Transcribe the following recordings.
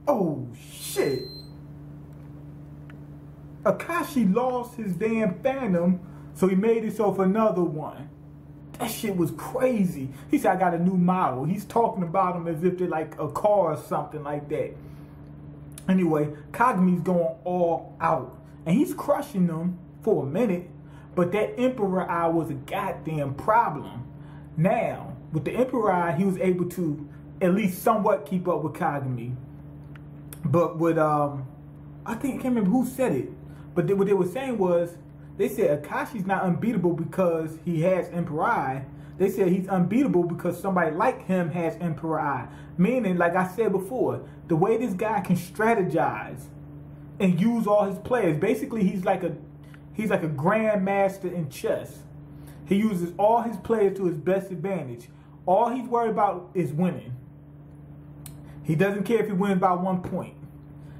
Oh, shit. Akashi lost his damn Phantom, so he made himself another one. That shit was crazy. He said, I got a new model. He's talking about them as if they're like a car or something like that. Anyway, Kagami's going all out. And he's crushing them for a minute. But that Emperor Eye was a goddamn problem. Now, with the Emperor Eye, he was able to at least somewhat keep up with Kagami. But with, I can't remember who said it. But what they were saying was, they said Akashi's not unbeatable because he has Emperor Eye. They said he's unbeatable because somebody like him has Emperor Eye. Meaning, like I said before, the way this guy can strategize and use all his players. Basically, he's like a grandmaster in chess. He uses all his players to his best advantage. All he's worried about is winning. He doesn't care if he wins by 1 point.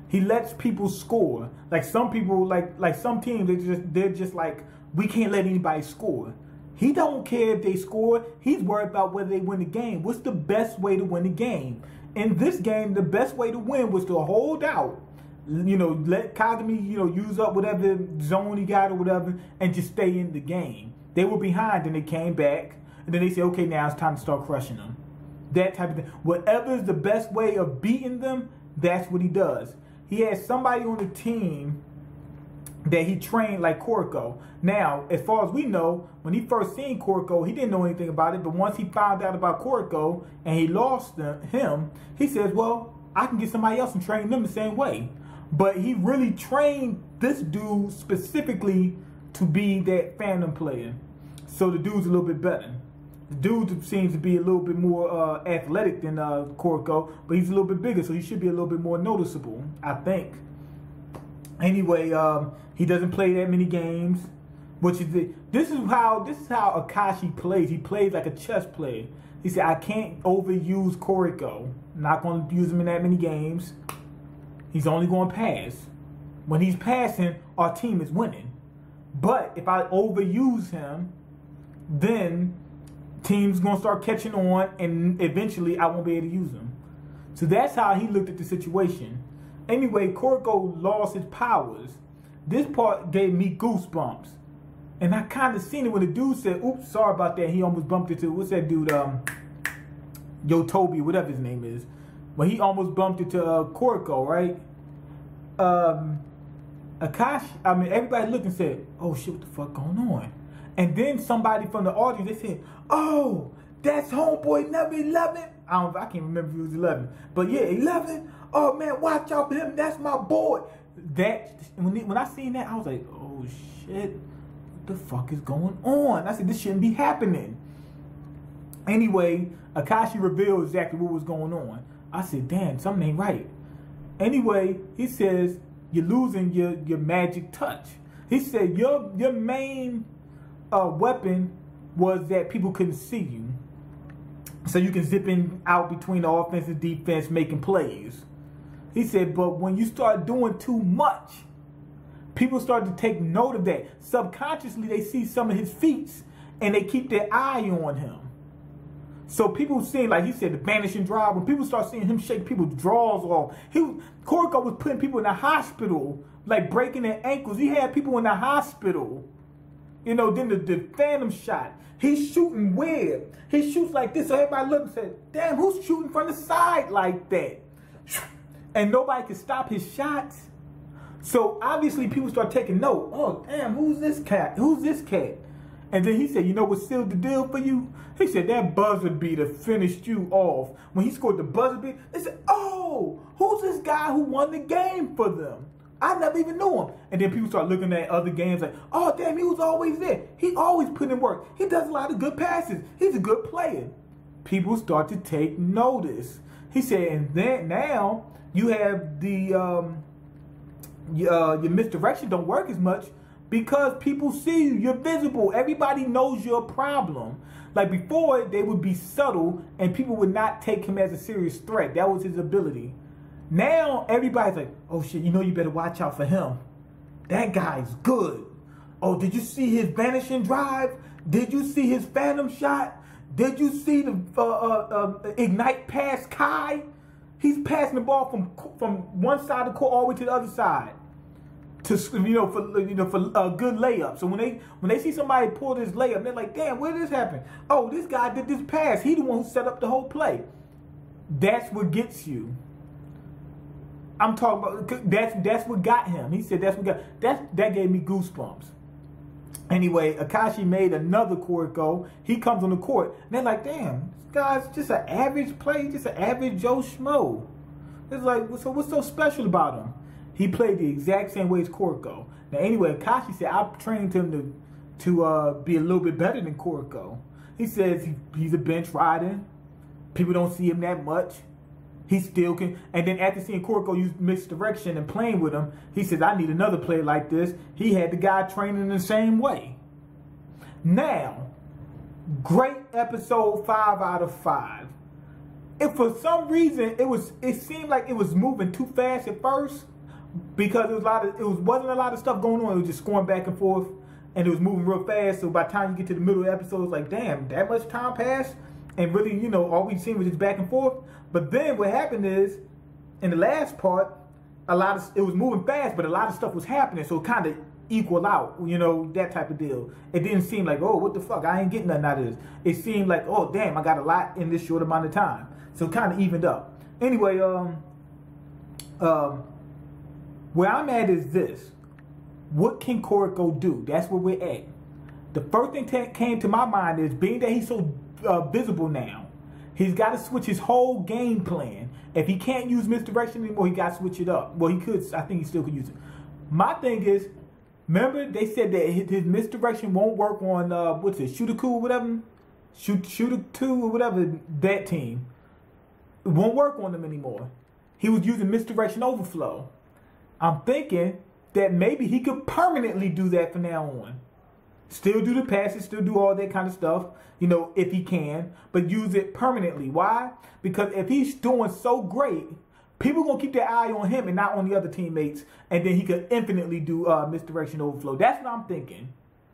He lets people score. Like some people, like some teams, they're just like, we can't let anybody score. He don't care if they score. He's worried about whether they win the game. What's the best way to win the game? In this game, the best way to win was to hold out. You know, let Kagami, you know, use up whatever zone he got or whatever, and just stay in the game. They were behind, and they came back, and then they said, okay, now it's time to start crushing them. That type of thing. Whatever is the best way of beating them, that's what he does. He has somebody on the team that he trained like Kuroko. Now, as far as we know, when he first seen Kuroko, he didn't know anything about it. But once he found out about Kuroko and he lost him, he says, well, I can get somebody else and train them the same way. But he really trained this dude specifically to be that Phantom player. So the dude's a little bit better. The dude seems to be a little bit more athletic than Kuroko, but he's a little bit bigger, so he should be a little bit more noticeable, I think. Anyway, he doesn't play that many games, which is this is how Akashi plays. He plays like a chess player. He said, I can't overuse Kuroko. I'm not going to use him in that many games. He's only going to pass. When he's passing, our team is winning. But if I overuse him, then team's going to start catching on, and eventually I won't be able to use him. So that's how he looked at the situation. Anyway, Kuroko lost his powers. This part gave me goosebumps. And I kind of seen it when the dude said, oops, sorry about that. He almost bumped into, what's that dude, Yotobi, whatever his name is. When he almost bumped into Kuroko, right? Akashi, I mean, everybody looked and said, oh shit, what the fuck going on? And then somebody from the audience, they said, oh, that's homeboy number 11. I can't remember if he was 11. But yeah, 11. Oh man, watch out for him. That's my boy. That when I seen that, I was like, oh shit, what the fuck is going on? I said, this shouldn't be happening. Anyway, Akashi revealed exactly what was going on. I said, damn, something ain't right. Anyway, he says, you're losing your magic touch. He said, your main weapon was that people couldn't see you. So you can zip in out between the offense and defense making plays. He said, but when you start doing too much, people start to take note of that. Subconsciously, they see some of his feats and they keep their eye on him. So people seeing, like he said, the vanishing drive, when people start seeing him shake people's drawers off, Kuroko was putting people in the hospital, like breaking their ankles. He had people in the hospital. You know, then the Phantom shot. He's shooting weird. He shoots like this. So everybody looked and said, damn, who's shooting from the side like that? And nobody could stop his shots. So obviously people start taking note. Oh, damn, who's this cat? Who's this cat? And then he said, you know what sealed the deal for you? He said, that buzzer beater finished you off. When he scored the buzzer beater, they said, oh, who's this guy who won the game for them? I never even knew him. And then people start looking at other games like, oh, damn, he was always there. He always put in work. He does a lot of good passes. He's a good player. People start to take notice. He said, and then now you have the, your misdirection don't work as much because people see you. You're visible. Everybody knows you're a problem. Like before, they would be subtle and people would not take him as a serious threat. That was his ability. Now, everybody's like, oh shit, you know you better watch out for him. That guy's good. Oh, did you see his vanishing drive? Did you see his phantom shot? Did you see the ignite past Kai? He's passing the ball from one side of the court all the way to the other side, to for good layup. So when they see somebody pull this layup, they're like, damn, where did this happen? Oh, this guy did this pass. He the one who set up the whole play. That's what gets you. I'm talking about that's what got him. He said that's what got that gave me goosebumps. Anyway, Akashi made another Kuroko. He comes on the court, and they're like, damn, this guy's just an average player, just an average Joe Schmo. It's like, so what's so special about him? He played the exact same way as Kuroko. Now, anyway, Akashi said, I trained him to be a little bit better than Kuroko. He says he's a bench rider. People don't see him that much. He still can. And then after seeing Kuroko use misdirection and playing with him, he says, I need another player like this. He had the guy training in the same way. Now, great episode 5 out of 5. If for some reason it seemed like it was moving too fast at first, because wasn't a lot of stuff going on. It was just going back and forth, and it was moving real fast. So by the time you get to the middle of the episode, it's like, damn, that much time passed, and really, all we seen was just back and forth. But then what happened is, in the last part, it was moving fast, but a lot of stuff was happening, so it kind of equal out, that type of deal. It didn't seem like, oh, what the fuck, I ain't getting nothing out of this. It seemed like, oh, damn, I got a lot in this short amount of time. So it kind of evened up. Anyway, where I'm at is this. What can Kuroko do? That's where we're at. The first thing that came to my mind is, being that he's so visible now, he's got to switch his whole game plan. If he can't use misdirection anymore, he got to switch it up. Well, he could. I think he still could use it. My thing is, remember they said that his misdirection won't work on, Shootaku or whatever? Shootaku or whatever, that team. It won't work on them anymore. He was using misdirection overflow. I'm thinking that maybe he could permanently do that from now on. Still do the passes, still do all that kind of stuff, if he can, but use it permanently. Why? Because if he's doing so great, people are going to keep their eye on him and not on the other teammates, and then he could infinitely do misdirection overflow. That's what I'm thinking.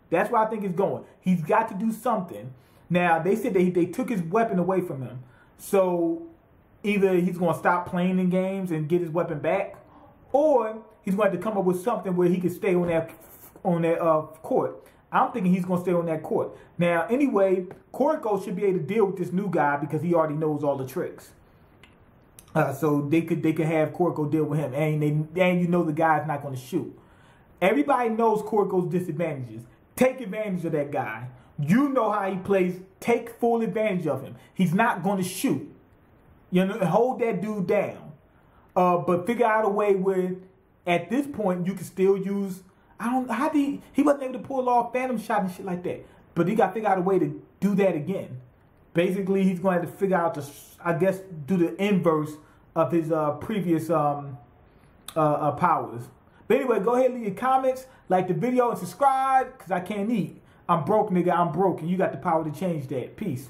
That's where I think it's going. He's got to do something. Now, they said that they took his weapon away from him. So either he's going to stop playing in games and get his weapon back, or he's going to come up with something where he can stay on that court. I'm thinking he's going to stay on that court. Now, anyway, Kuroko should be able to deal with this new guy because he already knows all the tricks. So they could have Kuroko deal with him, and the guy's not going to shoot. Everybody knows Kuroko's disadvantages. Take advantage of that guy. You know how he plays. Take full advantage of him. He's not going to shoot. Hold that dude down. But figure out a way where, at this point, you can still use. He wasn't able to pull off phantom shot and shit like that. But he got to figure out a way to do that again. Basically, he's going to have to figure out do the inverse of his previous powers. But anyway, go ahead and leave your comments, like the video, and subscribe, because I can't eat. I'm broke, nigga. I'm broke, and you got the power to change that. Peace.